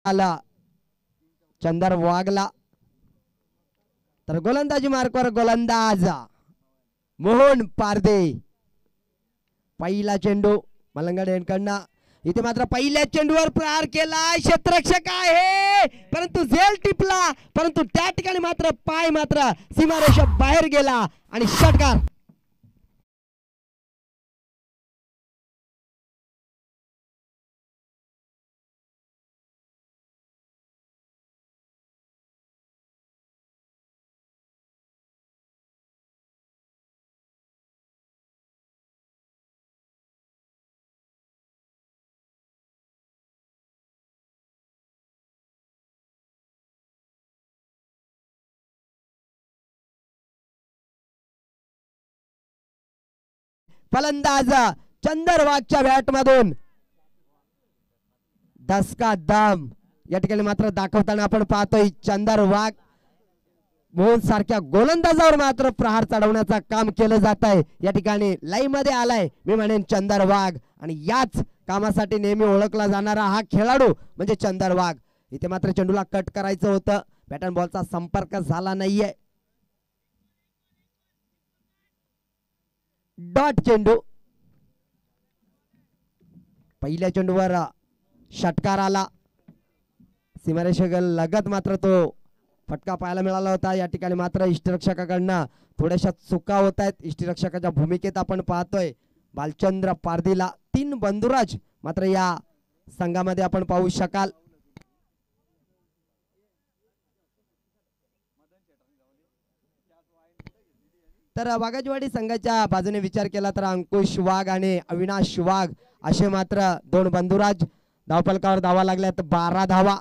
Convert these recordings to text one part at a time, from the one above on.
आला चंदर वागला तर गोलंदाजी मार्कवर गोलंदाज मोहन पारदे. पहिला चेंडू मलंगड यांकडनं. इथे मात्र पहिल्या चेंडूवर प्रहार केला क्षेत्ररक्षक आहे परंतु झेल टिपला परंतु त्या ठिकाणी मात्र पाय मात्र सीमारेषा बाहेर गेला आणि षटकार. फलंदाज चंदरवागच्या बॅट मधून दसका दम या ठिकाणी मात्र दाखवताना आपण पाहतोय. चंदरवाग मोहन सारख्या गोलंदाजावर मात्र प्रहार चढवण्याचं काम केलं जात आहे. या ठिकाणी लाईव्ह मध्ये आलाय मी म्हणेन चंदरवाग आणि याच कामासाठी नेहमी ओळखला जाणारा हा खेळाडू म्हणजे चंदरवाग. इथे मात्र चेंडूला कट करायचं होतं बॅट अँड बॉलचा संपर्क झाला नाहीये. डॉट चेंडू. पहिल्या चेंडूवर षटकार आला सीमारेषेला लगत मात्र तो फटका पाहायला मिळाला होता. या ठिकाणी मात्र इष्टरक्षकाकडनं थोड्याशा चुका होत आहेत. इष्टरक्षकाच्या भूमिकेत आपण पाहतोय बालचंद्र पारदीला 3 बंधुराज मात्र या संघामध्ये आपण पाहू शकाल. तर वाघाजवाडी संघाच्या बाजूने विचार केला तर अंकुश वाघ आणि अविनाश वाघ असे मात्र 2 बंधुराज. धावफलकावर धावा लागल्यात 12 धावा.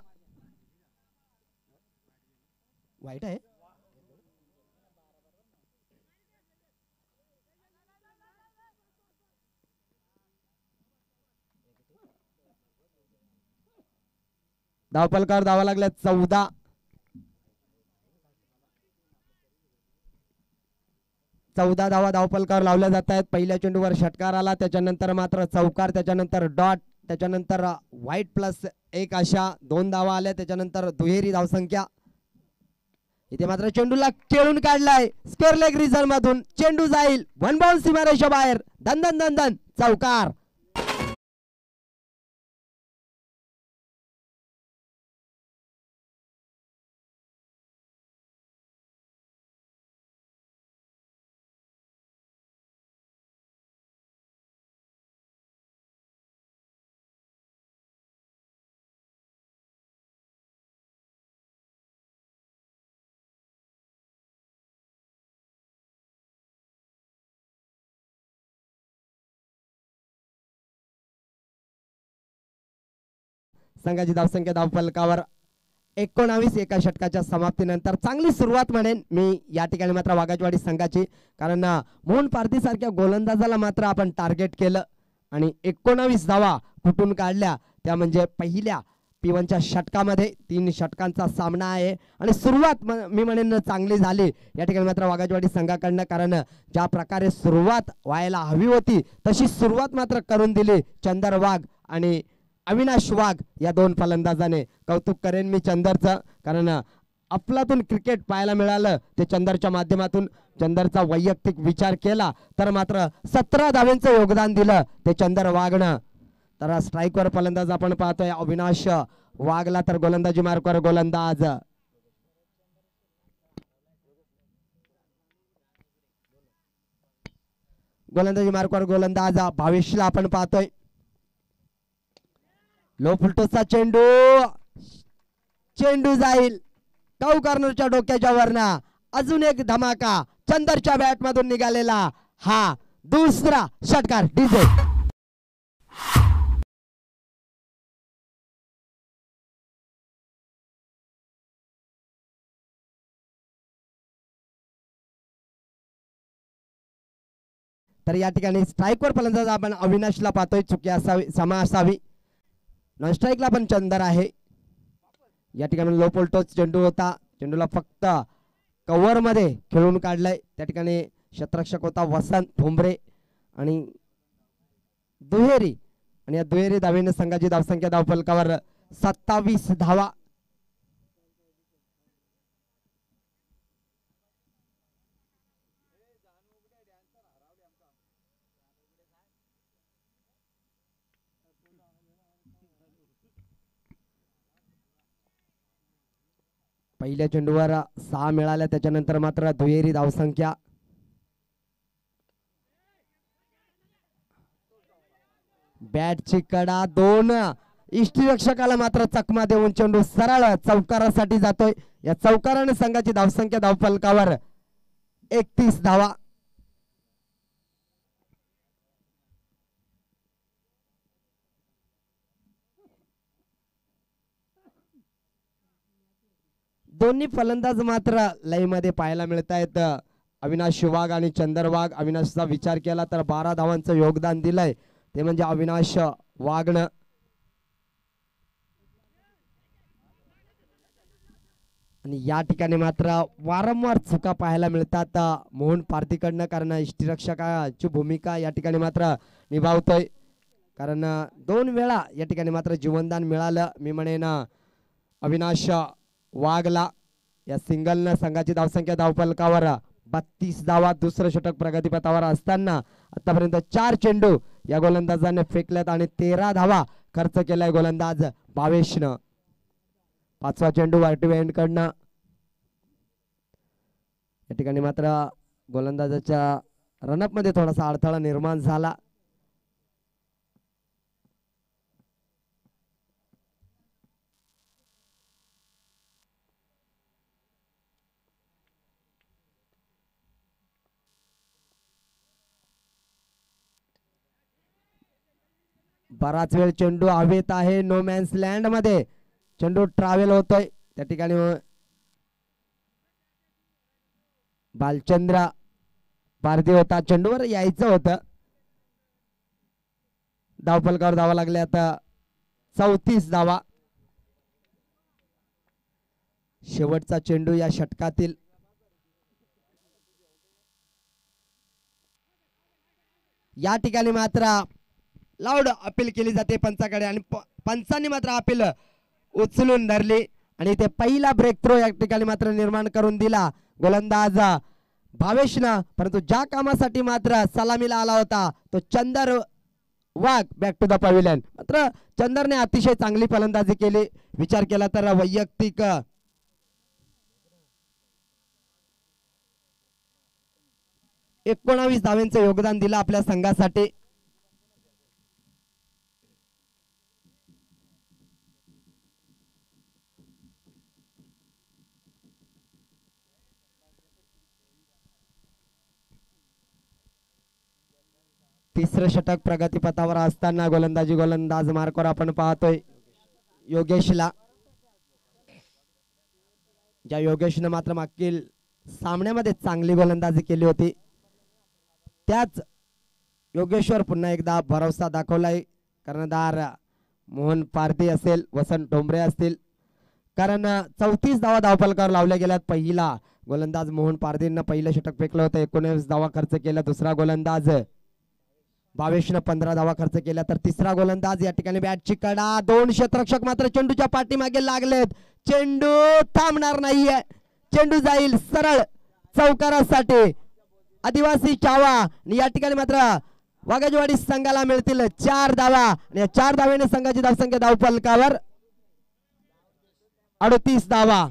वाईट आहे धावफलकावर धावा लागल्यात 14. धावा धावफलकावर लावल्या जात आहेत. पहिल्या चेंडूवर षटकार आला त्याच्यानंतर मात्र चौकार त्याच्यानंतर डॉट त्याच्यानंतर व्हाईट प्लस 1 अशा 2 धावा आल्या त्याच्यानंतर दुहेरी धावसंख्या. इथे मात्र चेंडूला खेळून काढलाय स्क्वेअर लेग रिझन मधून चेंडू जाईल 1 बाउंस सीमारेषा बाहेर. धन धन धन धन चौकार. संघाची धावसंख्या धावफलकावर 19 एका षटकाच्या समाप्तीनंतर चांगली सुरुवात म्हणेन मी या ठिकाणी मात्र वाघाजवाडी संघाची. कारण मोहन पारदी सारख्या गोलंदाजाला मात्र आपण टार्गेट केलं आणि 19 धावा कुठून काढल्या त्या म्हणजे पहिल्या P1च्या षटकामध्ये 3 षटकांचा सामना आहे आणि सुरुवात मी म्हणेन चांगली झाली या ठिकाणी मात्र वाघाजवाडी संघाकडनं. कारण ज्या प्रकारे सुरुवात व्हायला हवी होती तशी सुरुवात मात्र करून दिली चंदरवाग आणि अविनाश वाघ या 2 फलंदाजाने. कौतुक करेन मी चंदरचं कारण अफलातून क्रिकेट पाहायला मिळालं ते चंदरच्या माध्यमातून. चंदरचा वैयक्तिक विचार केला तर मात्र 17 धावांचं योगदान दिलं ते चंदर वाघनं. तर स्ट्राईकवर फलंदाज आपण पाहतोय अविनाश वाघला तर गोलंदाजी मार्कवर गोलंदाज भावेशला आपण पाहतोय. लो फुलटोसचा चेंडू जाईल टॉव कॉर्नरच्या डोक्याच्या वरना. अजून एक धमाका चंदरच्या बॅट मधून निघालेला हा दुसरा षटकार. डीजे तर या ठिकाणी स्ट्राईकवर फलंदाज आपण अविनाशला पाहतोय. चुकी असावी समा असावी. नॉन स्ट्राईकला पण चंदर आहे. या ठिकाणी लो पोल्टोच चेंडू होता. चेंडूला फक्त कव्हर मध्ये खेळून काढलाय. त्या ठिकाणी क्षेत्ररक्षक होता वसंत ठोंबरे आणि दुहेरी आणि या दुहेरी धावेने संघाची धावसंख्या धावफलकावर 27 धावा. पहिल्या चेंडूवर 6 मिळाल्या, त्याच्यानंतर मात्र दुहेरी धावसंख्या. बॅटची कडा 2. इष्टिरक्षकाला मात्र चकमा देऊन चेंडू सरळ चौकारासाठी जातोय. या चौकाराने संघाची धावसंख्या धावफलकावर 31 धावा. दोन्ही फलंदाज मात्र लयमध्ये पाहायला मिळत आहेत. अविनाश वाघ आणि चंदर वाघ. अविनाशचा विचार केला तर 12 धावांचं योगदान दिलंय, ते म्हणजे अविनाश वाघनं. आणि या ठिकाणी मात्र वारंवार चुका पाहायला मिळतात मोहन पारधीकडनं, कारण इष्टिरक्षकाची भूमिका या ठिकाणी मात्र निभावतोय. कारण 2 वेळा या ठिकाणी मात्र जीवनदान मिळालं, मी म्हणेन अविनाश वाघला. या सिंगलनं संघाची धावसंख्या धावफलकावर 32 धावा. दुसरं षटक प्रगतीपथावर असताना आतापर्यंत 4 चेंडू या गोलंदाजाने फेकल्यात आणि 13 धावा खर्च केलाय गोलंदाज भावेशनं. 5वा चेंडू वार्टिवेंड कडनं. या ठिकाणी मात्र गोलंदाजाच्या रनअप मध्ये थोडासा अडथळा निर्माण झाला. बराच वेळ चेंडू हवेत आहे. नो मॅन्स लँड मध्ये चेंडू ट्रॅव्हल होतोय. त्या ठिकाणी बालचंद्र पारधी होता, चेंडूवर यायचं होतं. धावफलकावर धावा लागल्या आता 34 धावा. शेवटचा चेंडू या षटकातील. या ठिकाणी मात्र लाऊड अपील केली जाते पंचाकडे आणि पंचांनी मात्र अपील उचलून धरली आणि ते पहिला ब्रेक थ्रो या ठिकाणी मात्र निर्माण करून दिला गोलंदाज भावेशनं. परंतु ज्या कामासाठी मात्र सलामीला आला होता तो चंदर वाघ बॅक टू द पॅव्हिलियन. मात्र चंदरने अतिशय चांगली फलंदाजी केली. विचार केला तर वैयक्तिक 19 धावांचं योगदान दिलं आपल्या संघासाठी. तिसरं षटक प्रगतीपथावर असताना गोलंदाज मार्कवर आपण पाहतोय योगेशला. ज्या योगेशनं मात्र मागील सामन्यामध्ये चांगली गोलंदाजी केली होती, त्याच योगेश्वर पुन्हा एकदा भरोसा दाखवलाय. कर्णधार मोहन पारधी असेल, वसंत डोंबरे असतील, कारण 34 धावा धावफलकावर लावल्या गेल्यात. पहिला गोलंदाज मोहन पारधीनं पहिलं षटक फेकलं होतं, 19 धावा खर्च केला. दुसरा गोलंदाज भावेशनं 15 धावा खर्च केला. तर तिसरा गोलंदाज या ठिकाणी बॅटची कडा. 2 क्षेत्ररक्षक मात्र चेंडूच्या पाठीमागे लागलेत. चेंडू थांबणार नाहीये, चेंडू जाईल सरळ चौकारासाठी. आदिवासी चावा या ठिकाणी मात्र वाघाजवाडी संघाला मिळतील 4 धावा आणि 4 धावेने संघाची धावसंख्या धावफलकावर 38 धावा.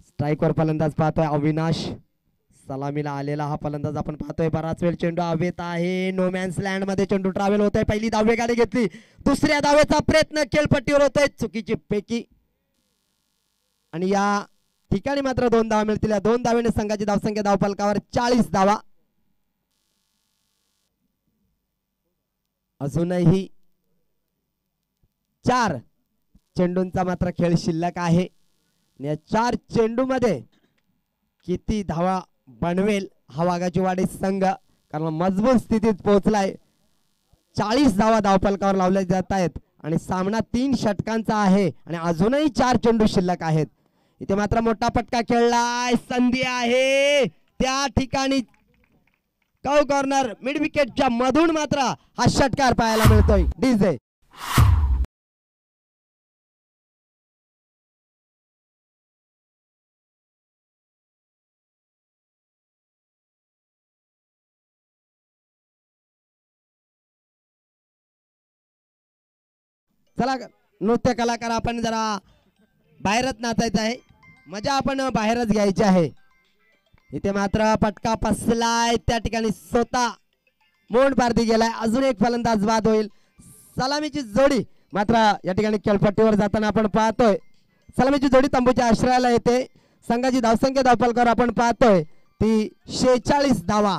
स्ट्राईकवर फलंदाज पाहतोय अविनाश. सलामीला आलेला हा फलंदाज आपण पाहतोय. बराच वेळ चेंडू हवेत आहे. नो मॅन्स लँड मध्ये चेंडू ट्रॅव्हल होतोय. पहिली धाव वेगाने घेतली, दुसऱ्या धावेचा प्रयत्न खेळपट्टीवर होतोय. चुकीची पैकी आणि या ठिकाणी मात्र 2 धावा मिळतील. 2 धावेने संघाची धावसंख्या धावफलकावर 40 धावा. अजूनही 4 चेंडूंचा मात्र खेळ शिल्लक आहे. या 4 चेंडू मध्ये किती धावा बनवेल हा वाघाचीवाडी संघ, कारण मजबूत स्थितीत पोहोचलाय. 40 धावा धावफलकावर लावल्या जात आहेत आणि सामना 3 षटकांचा आहे आणि अजूनही 4 चेंडू शिल्लक आहेत. इथे मात्र मोठा फटका खेळलाय, संधी आहे त्या ठिकाणी कौ कॉर्नर मिड विकेटच्या मधून मात्र हा षटकार पाहायला मिळतोय डीजे. चला नृत्य कलाकार आपण जरा बाहेरच नाचायचं आहे, मजा आपण बाहेरच घ्यायची आहे. इथे मात्र फटका फसलाय त्या ठिकाणी स्वतः मोंड पारधी गेलाय. अजून एक फलंदाज बाद होईल. सलामीची जोडी मात्र या ठिकाणी खेळपट्टीवर जाताना आपण पाहतोय. सलामीची जोडी तंबूच्या आश्रयाला येते. संघाची धावसंख्या धावफलकावर आपण पाहतोय ती 46 धावा.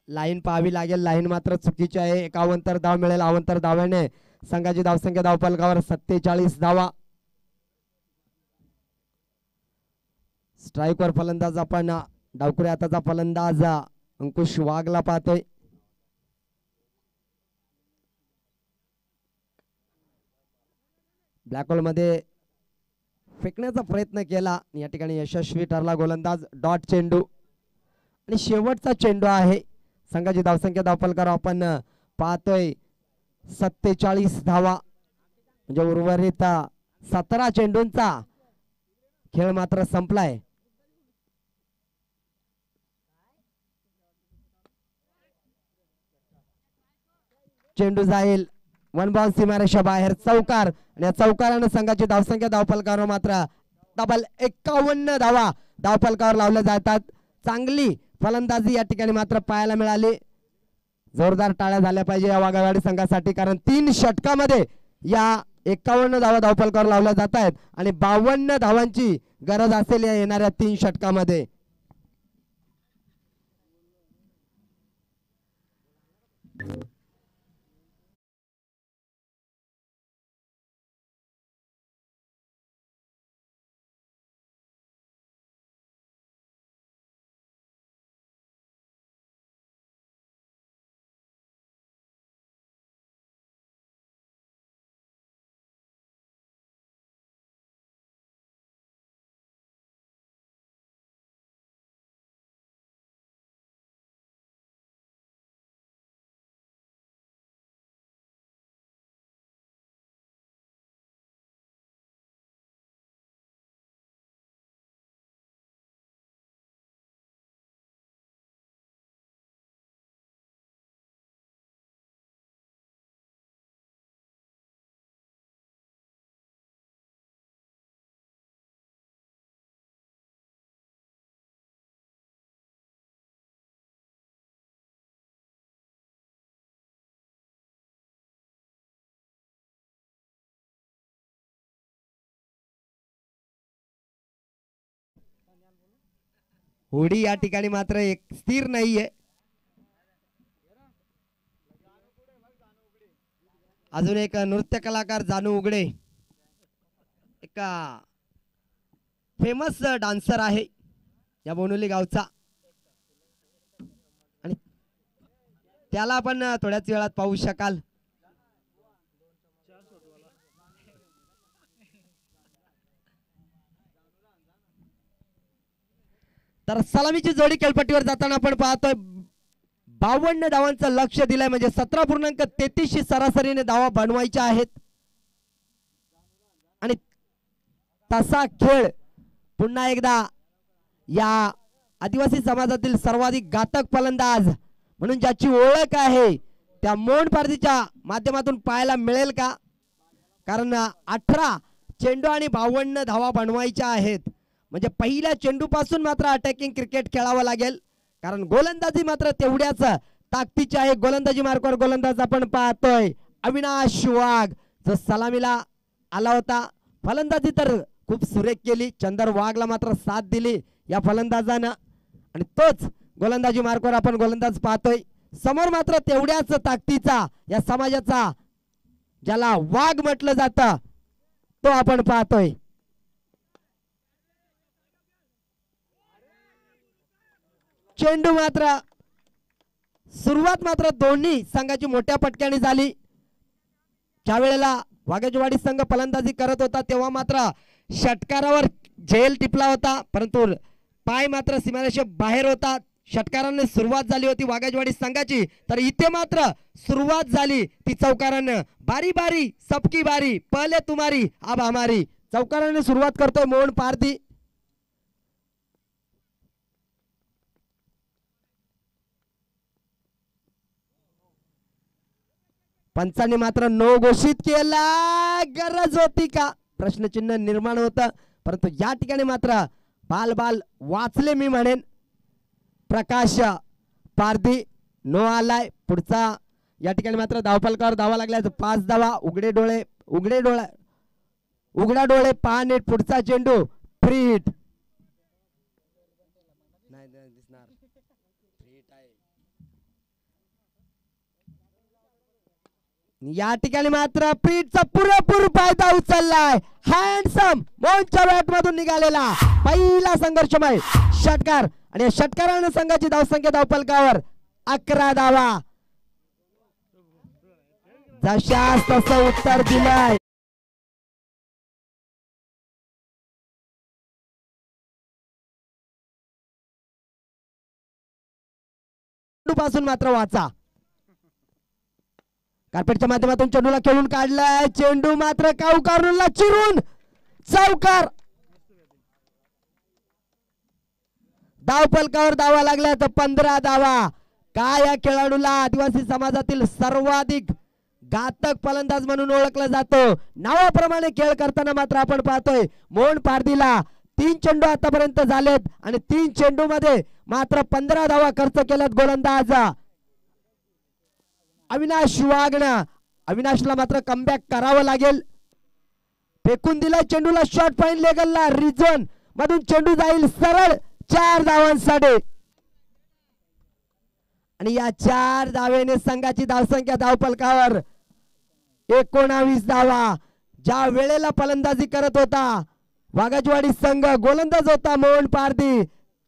लाईन पाहावी लागेल. लाईन मात्र चुकीची आहे. 51 धाव मिळेल. 51 धाव्याने संघाची धावसंख्या धावफलकावर 47 धावा. स्ट्राईकवर फलंदाज आपण डावखुरी हाताचा फलंदाज अंकुश वाघला पाहतोय. ब्लॅक होल मध्ये फेकण्याचा प्रयत्न केला, या ठिकाणी यशस्वी ठरला गोलंदाज. डॉट चेंडू आणि शेवटचा चेंडू आहे. संघाची धावसंख्या धावफलकावर आपण पाहतोय 47 धावा. म्हणजे उर्वरित 17 चेंडूंचा खेळ मात्र संपलाय. चेंडू जाईल वन बॉल सीमारेषा बाहेर. चौकार आणि या चौकारानं संघाची धावसंख्या धावफलकावर मात्र तब्बल 51 धावा धावफलकावर लावल्या जातात. चांगली फलंदाजी या ठिकाणी मात्र पाहायला मिळाली. जोरदार टाळ्या झाल्या पाहिजे या वाघावाडी संघासाठी, कारण 3 षटकामध्ये या 51 धावा धावफलकावर लावल्या जात आहेत आणि 52 धावांची गरज असेल या येणाऱ्या 3 षटकामध्ये. होडी या ठिकाणी मात्र एक स्थिर नाहीये. अजून एक नृत्य कलाकार जानू उघडे, एक फेमस डान्सर आहे या बोनोली गावचा, आणि त्याला आपण थोड्याच वेळात पाहू शकाल. तर सलामीची जोडी खेळपट्टीवर जाताना आपण पाहतोय 52 धावांचं लक्ष दिलंय, म्हणजे 17.33 सरासरीने धावा बनवायच्या आहेत. आणि तसा खेळ पुन्हा एकदा या आदिवासी समाजातील सर्वाधिक घातक फलंदाज म्हणून ज्याची ओळख आहे त्या मोंड पारधीच्या माध्यमातून पाहायला मिळेल का? कारण 18 चेंडू आणि 52 धावा बनवायच्या आहेत. म्हणजे पहिल्या चेंडूपासून मात्र अटॅकिंग क्रिकेट खेळावं लागेल, कारण गोलंदाजी मात्र तेवढ्याच ताकदीची आहे. गोलंदाजी मार्कवर गोलंदाज आपण पाहतोय अविनाश वाघ, जो सलामीला आला होता. फलंदाजी तर खूप सुरेख केली, चंदर वाघला मात्र साथ दिली या फलंदाजानं, आणि तोच गोलंदाजी मार्कवर आपण गोलंदाज पाहतोय. समोर मात्र तेवढ्याच ताकदीचा या समाजाचा ज्याला वाघ म्हटलं जातं तो आपण पाहतोय. चेंडू मात्र सुरुवात मात्र दोन्ही संघाची मोठ्या फटक्याने झाली. ज्या वेळेला वाघेजवाडी संघ फलंदाजी करत होता तेव्हा मात्र षटकारावर झेल टिपला होता, परंतु पाय मात्र सीमारेषे बाहेर होता. षटकाराने सुरुवात झाली होती वाघेजवाडी संघाची, तर इथे मात्र सुरुवात झाली ती चौकारानं. बारी बारी सबकी बारी, पहले तुम्हारी अब हमारी. चौकाराने सुरुवात करतोय मोहन पारधी. पंचांनी मात्र नो घोषित केला. गरज होती का प्रश्नचिन्ह निर्माण होतं, परंतु या ठिकाणी मात्र बाल बाल वाचले मी म्हणेन. प्रकाश पारधी नो आलाय. पुढचा या ठिकाणी मात्र धावफलकावर धावा लागल्या. 5 धावा. उघडे डोळे उघडा डोळे पहा नीट. पुढचा चेंडू फ्री हिट. नाही दिसणार. या ठिकाणी मात्र फ्रीटचा पुरेपूर फायदा उचललाय. हँडसम मोहनच्या बॅट मधून निघालेला पहिला संघर्षमय षटकार, आणि या षटकाराने संघाची धावसंख्या धावफलकावर 11 धावा. जशास तसं उत्तर दिलंय. पासून मात्र वाचा. कार्पेटच्या माध्यमातून चेंडूला खेळून काढलाय. चेंडू मात्र काऊकारूनला चिरून चौकार. धावफलकावर धावा लागल्या तर 15 धावा. काय या खेळाडूला आदिवासी समाजातील सर्वाधिक घातक फलंदाज म्हणून ओळखलं जातं. नावाप्रमाणे खेळ करताना मात्र आपण पाहतोय मोहन पारधीला 3 चेंडू आतापर्यंत झालेत, आणि 3 चेंडू मध्ये मात्र 15 धावा खर्च केल्यात गोलंदाज अविनाश वाघनं. अविनाशला मात्र कमबॅक करावं लागेल. फेकून दिला चेंडूला शॉर्ट पॉइंट लेगलला. रिझोन मधून चेंडू जाईल सरळ 4 धावांसाठी, आणि या 4 धावेने संघाची धावसंख्या धावफलकावर 19 धावा. ज्या वेळेला फलंदाजी करत होता वाघाजवाडी संघ, गोलंदाज होता मोहन पारधी.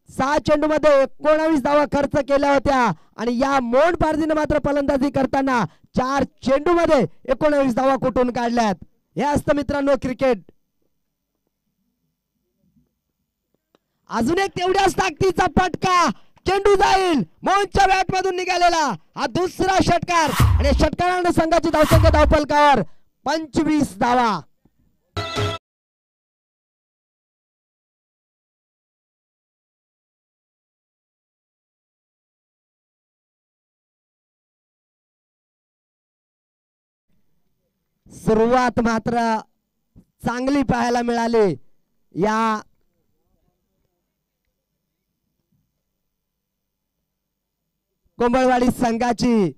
6 चेंडू मध्ये 19 धावा खर्च केल्या होत्या, आणि या मोहन पारधीने मात्र फलंदाजी करताना 4 चेंडू मध्ये 19 धावा कुठून काढल्यात. हे असतं मित्रांनो क्रिकेट. अजून एक तेवढ्याच ताकदीचा फटका. चेंडू जाईल मोहनच्या बॅट मधून निघालेला हा दुसरा षटकार, आणि षटकाराने संघाची धावसंख्या धावफलकावर 25 धावा. सुरुवात मात्र चांगली पाहायला मिळाली या कोंबळवाडी संघाची.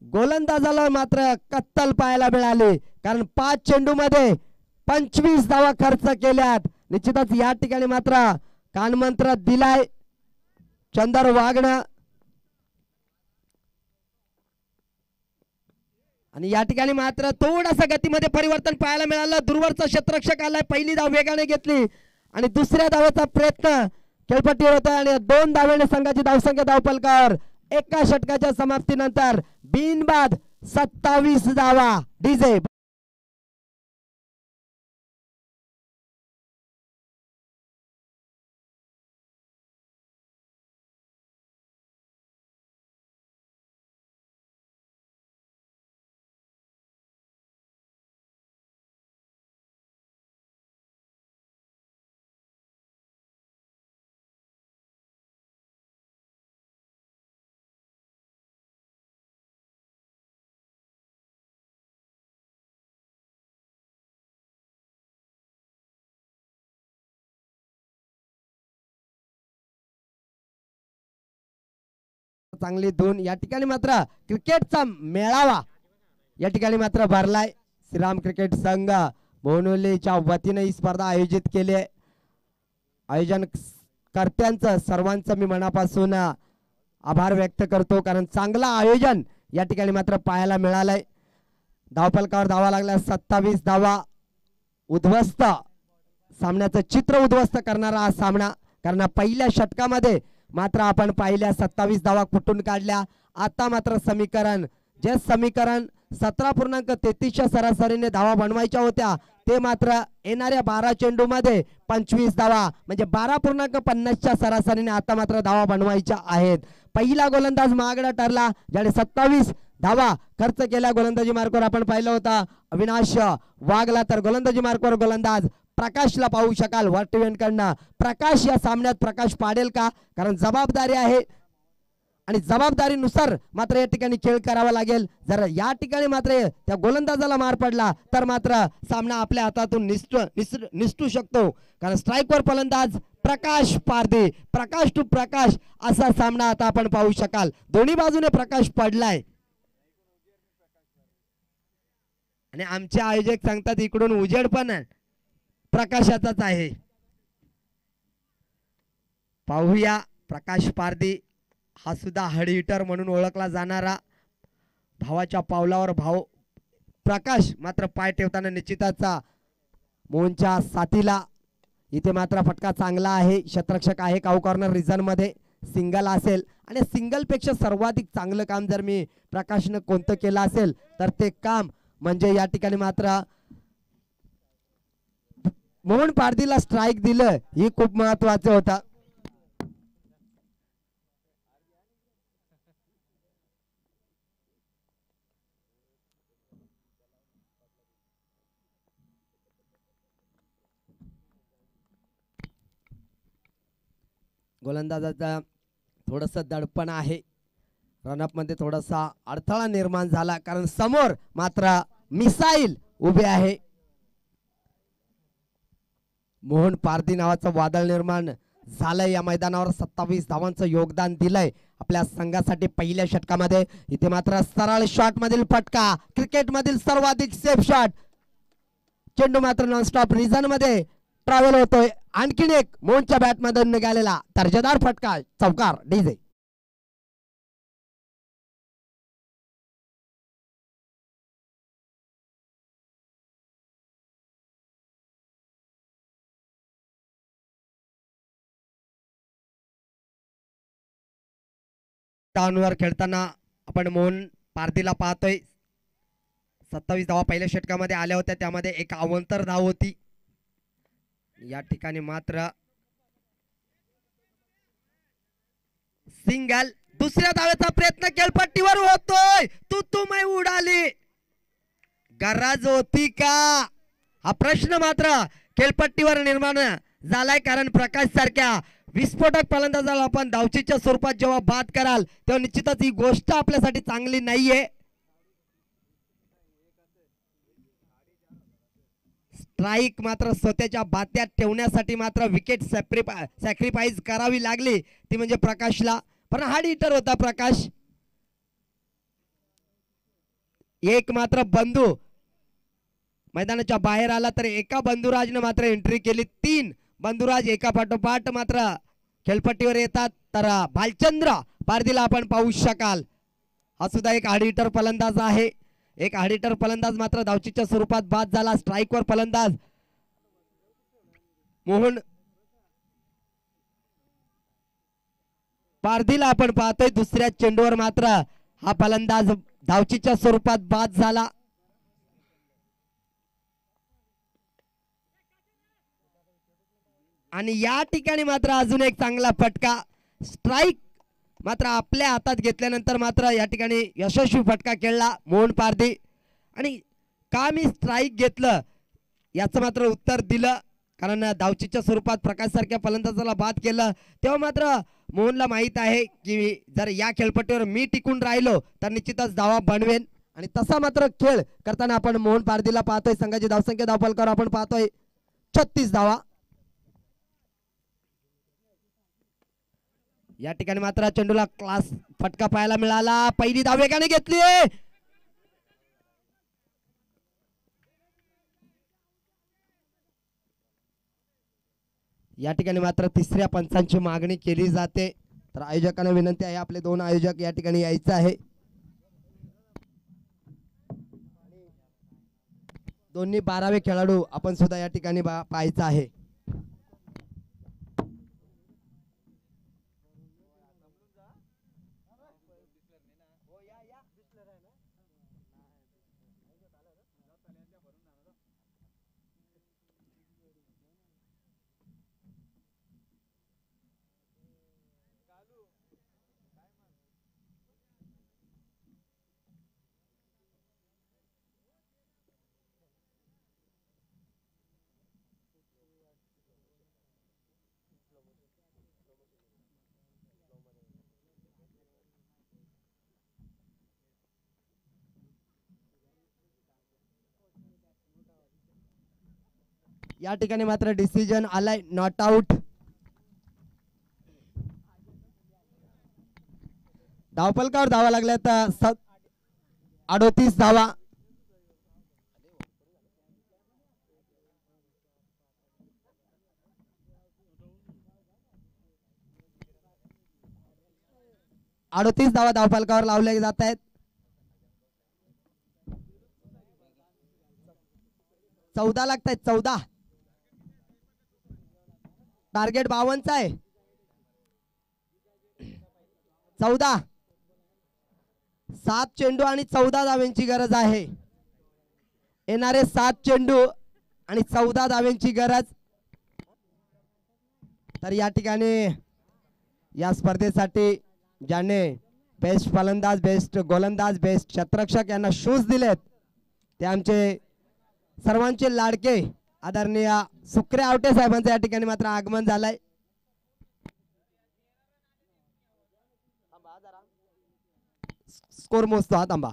गोलंदाजाला मात्र कत्तल पाहायला मिळाली, कारण 5 चेंडू मध्ये 25 धावा खर्च केल्यात. निश्चितच या ठिकाणी मात्र कानमंत्र दिलाय चंदर वाघनं, आणि या ठिकाणी मात्र थोडासा गतीमध्ये परिवर्तन पाहायला मिळालं. दूरवरचा क्षेत्ररक्षक आलाय. पहिली धाव वेगाने घेतली, आणि दुसऱ्या धावेचा प्रयत्न खेळपट्टीवर होता, आणि 2 धावेने संघाची धावसंख्या धावफलकावर एका षटकाच्या समाप्तीनंतर बिनबाद 27 धावा. डीजे चांगली धून या ठिकाणी मात्र क्रिकेटचा मेळावा या ठिकाणी मात्र भरलाय. श्रीराम क्रिकेट संघ बोनवलीच्या वतीने ही स्पर्धा आयोजित केली आहे. आयोजन कर्त्यांचं सर्वांचं मी मनापासून आभार व्यक्त करतो, कारण चांगलं आयोजन या ठिकाणी मात्र पाहायला मिळालंय. धावफलकावर धावा लागल्या 27 धावा. उद्ध्वस्त सामन्याचं चित्र उद्ध्वस्त करणारा हा सामना, कारण पहिल्या षटकामध्ये मात्र आपण पाहिल्या 27 धावा कुठून काढल्या. आता मात्र समीकरण 17.33च्या सरासरीने धावा बनवायच्या होत्या, ते मात्र येणाऱ्या 12 चेंडूमध्ये 25 धावा म्हणजे 12.50च्या सरासरीने आता मात्र धावा बनवायच्या आहेत. पहिला गोलंदाज महागडा ठरला, ज्याने 27 धावा खर्च केल्या. गोलंदाजी मार्कवर आपण पाहिलं होतं अविनाश वाघला, तर गोलंदाजी मार्कवर गोलंदाज प्रकाशला पाहू शकाल. वर्ट इव्हेंटकडनं प्रकाश या सामन्यात प्रकाश पाडेल का, कारण जबाबदारी आहे आणि जबाबदारीनुसार मात्र या ठिकाणी खेळ करावा लागेल. जर या ठिकाणी मात्र त्या गोलंदाजाला मार पडला तर मात्र सामना आपल्या हातातून निसटू शकतो, कारण स्ट्राईकवर फलंदाज प्रकाश पारधी. प्रकाश टू प्रकाश असा सामना आता आपण पाहू शकाल. दोन्ही बाजूने प्रकाश पडलाय आणि आमचे आयोजक सांगतात इकडून उजेड पण प्रकाशाचाच आहे. पाहूया प्रकाश पारधी हा सुद्धा हड हिटर म्हणून ओळखला जाणारा, भावाच्या पावलावर भाव प्रकाश मात्र पाय ठेवताना निश्चितच मोहनच्या साथीला. इथे मात्र फटका चांगला आहे. शतरक्षक आहे काऊ कॉर्नर रिझन मध्ये. सिंगल असेल आणि सिंगल पेक्षा सर्वाधिक चांगलं काम जर मी प्रकाशनं कोणतं केलं असेल तर ते काम म्हणजे या ठिकाणी मात्र मोहन पारधीला स्ट्राईक दिलं, ही खूप महत्वाचं होतं. गोलंदाजाचा थोडस दडपण आहे. रनअप मध्ये थोडासा अडथळा निर्माण झाला, कारण समोर मात्र मिसाईल उभे आहे. मोहन पारधी नावाचं वादळ निर्माण झालंय या मैदानावर. 27 धावांचं योगदान दिलंय आपल्या संघासाठी पहिल्या षटकामध्ये. इथे मात्र सरळ शॉट मधील फटका, क्रिकेट मधील सर्वाधिक सेफ शॉट. चेंडू मात्र नॉनस्टॉप रिझन मध्ये ट्रॅव्हल होतोय. आणखीन एक मोहनच्या बॅट मधून निघालेला दर्जेदार फटका, चौकार. डीजे वर खेळताना आपण मोहन पारधीला पाहतोय. 27 धावा पहिल्या षटकामध्ये आल्या होत्या, त्यामध्ये एक अवांतर धाव होती. या ठिकाणी मात्र सिंगल. दुसऱ्या धावेचा प्रयत्न खेळपट्टीवर होतोय. तू मै उडाली, गरज होती का हा प्रश्न मात्र खेळपट्टीवर निर्माण झालाय, कारण प्रकाश सारख्या विस्फोटक फलंदाजाला आपण धावचीच्या स्वरूपात जेव्हा बाद कराल तेव्हा निश्चितच ही गोष्ट आपल्यासाठी चांगली नाहीये. स्ट्राईक मात्र स्वतःच्या बात्यात ठेवण्यासाठी मात्र विकेट सॅक्रिफाईस करावी लागली, ती म्हणजे प्रकाशला. पण हार्ड हिटर होता प्रकाश. एक मात्र बंधू मैदानाच्या बाहेर आला तर एका बंधुराजने मात्र एंट्री केली. 3 बंधुराज एका पाठोपाठ मात्र खेळपट्टीवर येतात. तर भालचंद्र पारधीला आपण पाहू शकाल, हा सुद्धा एक हार्ड हिटर फलंदाज आहे. एक हार्ड हिटर फलंदाज मात्र धावचीच्या स्वरूपात बाद झाला. स्ट्राईकवर फलंदाज मोहन पारधीला आपण पाहतोय. दुसऱ्या चेंडूवर मात्र हा फलंदाज धावचीच्या स्वरूपात बाद झाला. आणि या ठिकाणी मात्र अजून एक चांगला फटका. स्ट्राईक मात्र आपल्या हातात घेतल्यानंतर मात्र या ठिकाणी यशस्वी फटका खेळला मोहन पारधी. आणि का मी स्ट्राईक घेतलं याचं मात्र उत्तर दिलं, कारण धावचीच्या स्वरूपात प्रकाश सारख्या फलंदाजाला बाद केलं तेव्हा मात्र मोहनला माहित आहे की जर या खेळपट्टीवर मी टिकून राहिलो तर निश्चितच धावा बनवेन. आणि तसा मात्र खेळ करताना आपण मोहन पारधीला पाहतोय. संघाची धावसंख्या धावफलकावर आपण पाहतोय 36 धावा. या ठिकाणी मात्र चेंडूला फटका पाहायला मिळाला. पहिली धाव वेगाने घेतली. या ठिकाणी मात्र तिसऱ्या पंचांची मागणी केली जाते. तर आयोजकांना विनंती आहे, आपले दोन आयोजक या ठिकाणी यायचं आहे. दोन्ही 12वे खेळाडू आपण सुद्धा या ठिकाणी पाहायचं आहे. या ठिकाणी मात्र डिसिजन आलाय नॉट आउट. धावफलकावर धावा लागल्यात 38 धावा. धावफलकावर लावले जात आहेत. 14 लागत आहेत. 14 टार्गेट 52 आहे. 14 7 चेंडू आणि 14 धाव्यांची गरज आहे. येणारे 7 चेंडू आणि 14 धाव्यांची गरज. तर या ठिकाणी या स्पर्धेसाठी ज्याने बेस्ट फलंदाज, बेस्ट गोलंदाज, बेस्ट क्षेत्ररक्षक यांना शूज दिलेत ते आमचे सर्वांचे लाडके आदरणीय सुक्रे आवटे साहेबांचं या ठिकाणी मात्र आगमन झालंय. स्कोर मोजतो हा, थांबा.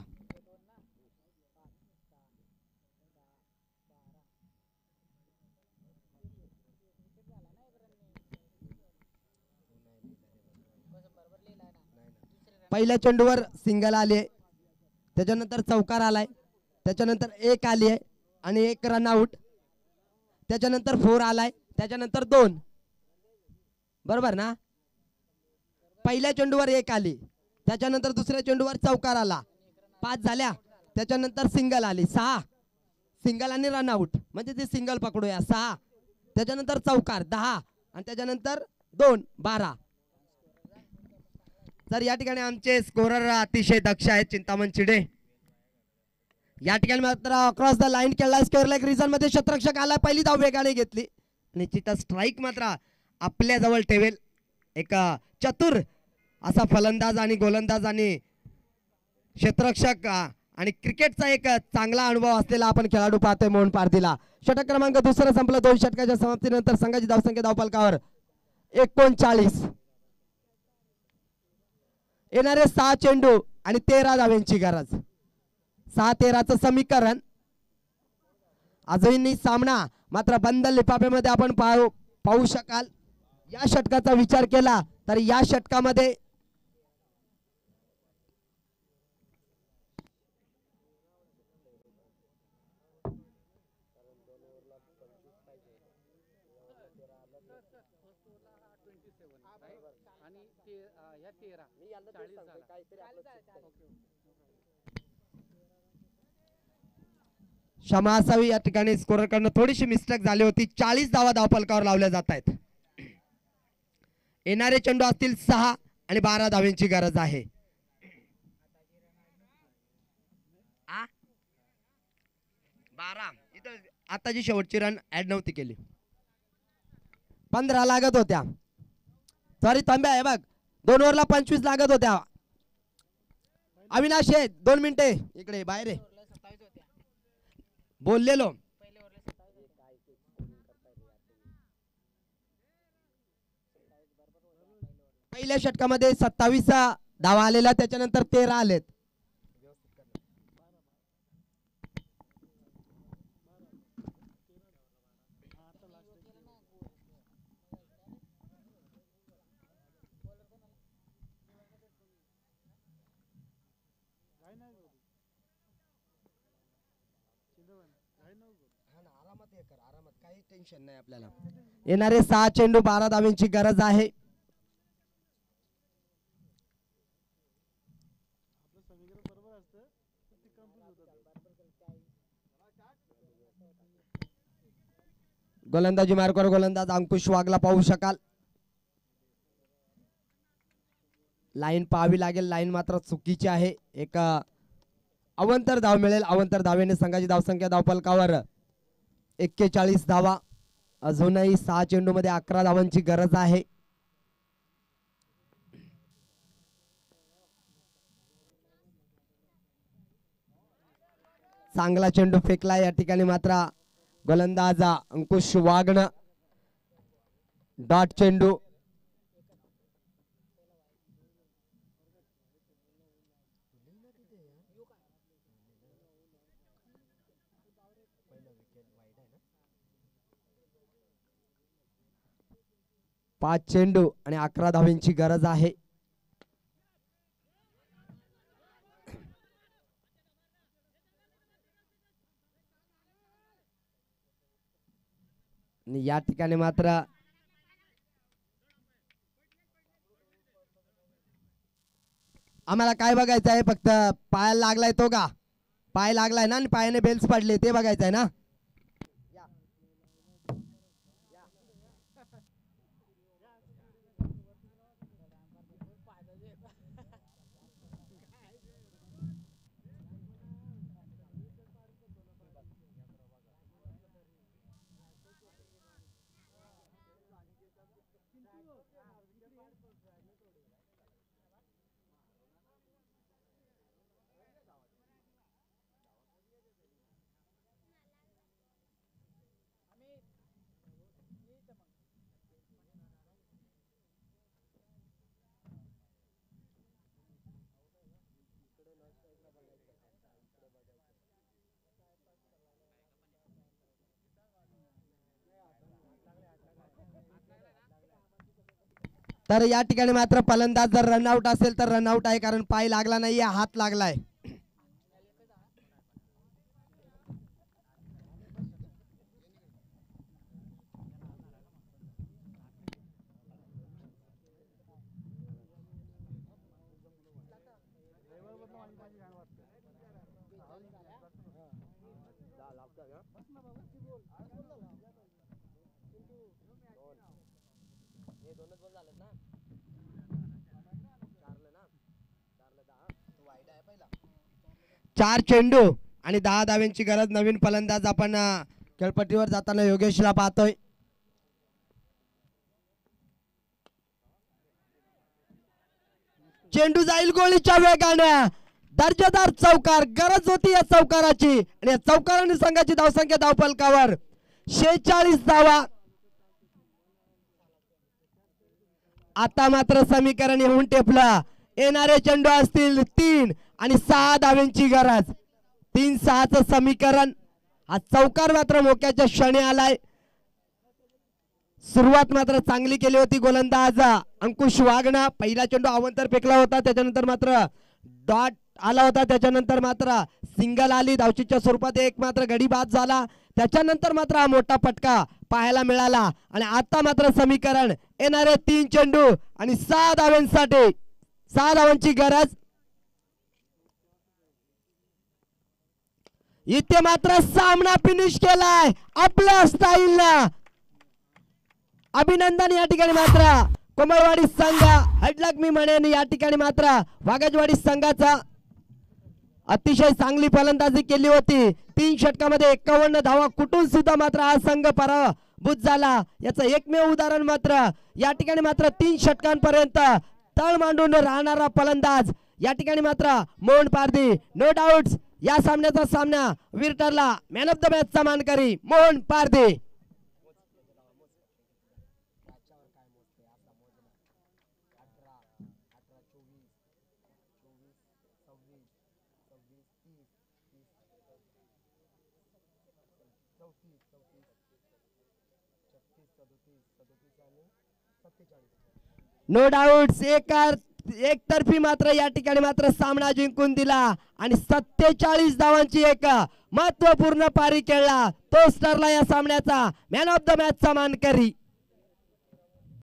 पहिल्या चेंडूवर सिंगल आली आहे, त्याच्यानंतर चौकार आलाय, त्याच्यानंतर एक आली आहे आणि एक रन आउट, त्याच्यानंतर 4 आलाय, त्याच्यानंतर 2. बरोबर ना. पहिल्या चेंडूवर एक आली, त्याच्यानंतर दुसऱ्या चेंडूवर चौकार आला, 5 झाल्या, त्याच्यानंतर सिंगल आली, 6 सिंगल आणि रन आउट म्हणजे ते सिंगल पकडूया, 6 त्याच्यानंतर चौकार 10 आणि त्याच्यानंतर 2 12. तर या ठिकाणी आमचे स्कोरर अतिशय दक्ष आहेत, चिंतामण चिडे. या ठिकाणी मात्र अक्रॉस द लाईन खेळला, स्क्वेअर लेग रिझन मध्ये क्षेत्ररक्षक आला, पहिली धाव वेगाने घेतली. निश्चितच स्ट्राईक मात्र आपल्या जवळ ठेवेल एक चतुर असा फलंदाज आणि गोलंदाज आणि क्षेत्ररक्षक आणि क्रिकेटचा एक चांगला अनुभव असलेला आपण खेळाडू पाहतोय मोहन पारधीला. षटक क्रमांक दुसरा संपला. 2 षटकाच्या समाप्तीनंतर संघाची धावसंख्या धावफलकावर 39. येणारे 6 चेंडू आणि 13 धाव्यांची गरज. 6-13चं समीकरण. अजूनही सामना मात्र बंद लिफाफ्यामध्ये आपण पाहू शकाल. या षटकाचा विचार केला तर या षटकामध्ये क्षमा असावी, या ठिकाणी स्कोरर कडनं थोडीशी मिस्टेक झाली होती. 40 धावा धावफलकावर लावल्या जात आहेत. येणारे चेंडू असतील 6 आणि 12 धाव्यांची गरज आहे. 12 इथं आताची शेवटची रन ऍड नव्हती केली. 15 लागत होत्या. सॉरी थांब्या आहे बघ, 2 ओव्हरला 25 लागत होत्या. अविनाश 2 मिनिटे इकडे बाहेर आहे. बोललेलो पहिल्या षटकामध्ये 27 धावा आलेला, त्याच्यानंतर 13 आलेत. काही टेन्शन नाही आपल्याला. येणारे 6 चेंडू 12 धावांची गरज आहे. गोलंदाजी मार्गावर गोलंदाज अंकुश वाघला पाहू शकाल. लाईन पाहावी लागेल. लाईन मात्र चुकीची आहे. एक अवंतर धाव मिळेल. अवंतर धावेने संघाची धावसंख्या धावफलकावर 41 धावा. अजूनही 6 चेंडू मध्ये 11 धावांची गरज आहे. चांगला चेंडू फेकला या ठिकाणी मात्र गोलंदाज अंकुश वाघनं डॉट चेंडू. पाच चेंडू आणि 11 धावांची गरज आहे. या ठिकाणी मात्र आम्हाला काय बघायचं आहे, फक्त पायाला लागलाय तो का, पाय लागलाय ना आणि पायाने बेल्स पडले ते बघायचं आहे ना. तर या ठिकाणी मात्र फलंदाज जर रनआउट असेल तर रनआउट आहे, कारण पाय लागला नाहीये, हात लागलाय. चार चेंडू आणि 10 धाव्यांची गरज. नवीन फलंदाज आपण खेळपट्टीवर जाताना योगेशला पाहतोय. चेंडू जाईल गोळीच्या वेगाने. दर्जेदार चौकार, गरज होती या चौकाराची आणि या चौकाराने संघाची धावसंख्या धावफलकावर 46 धावा. आता मात्र समीकरण येऊन टेपलं. येणारे चेंडू असतील 3 आणि 6 धाव्यांची गरज. 3-6चं समीकरण. हा चौकार मात्र मोक्याच्या क्षणी आलाय. सुरुवात मात्र चांगली केली होती गोलंदाज अंकुश वाघनं. पहिला चेंडू अवंतर फेकला होता, त्याच्यानंतर मात्र डॉट आला होता, त्याच्यानंतर मात्र सिंगल आली धावचीच्या स्वरूपात. एक मात्र गडी बाद झाला, त्याच्यानंतर मात्र हा मोठा फटका पाहायला मिळाला. आणि आता मात्र समीकरण येणारे 3 चेंडू आणि 6 धाव्यांसाठी 6 धावांची गरज. इथे मात्र सामना फिनिश केलाय आपल्या स्टाईलनं. अभिनंदन या ठिकाणी मात्र कोमळवाडी संघ, हडलक मी म्हणेन या ठिकाणी मात्र वाघजवाडी संघाचा अतिशय चांगली फलंदाजी केली होती. 3 षटकामध्ये 51 धावा कुठून सुद्धा मात्र हा संघ पराभूत झाला. याचं एकमेव उदाहरण मात्र या ठिकाणी मात्र 3 षटकांपर्यंत तळ मांडून राहणारा फलंदाज या ठिकाणी मात्र मोहन पारधी. नो डाऊट या सामन्याचा सामना वीर ठरला. मॅन ऑफ द मॅचचा मानकरी मोहन पारधी. नो डाऊट एका एकतर्फी मात्र या ठिकाणी मात्र सामना जिंकून दिला आणि 47 धावांची एक महत्वपूर्ण पारी खेळला. तोच ठरला या सामन्याचा मॅन ऑफ द मॅचचा मानकरी.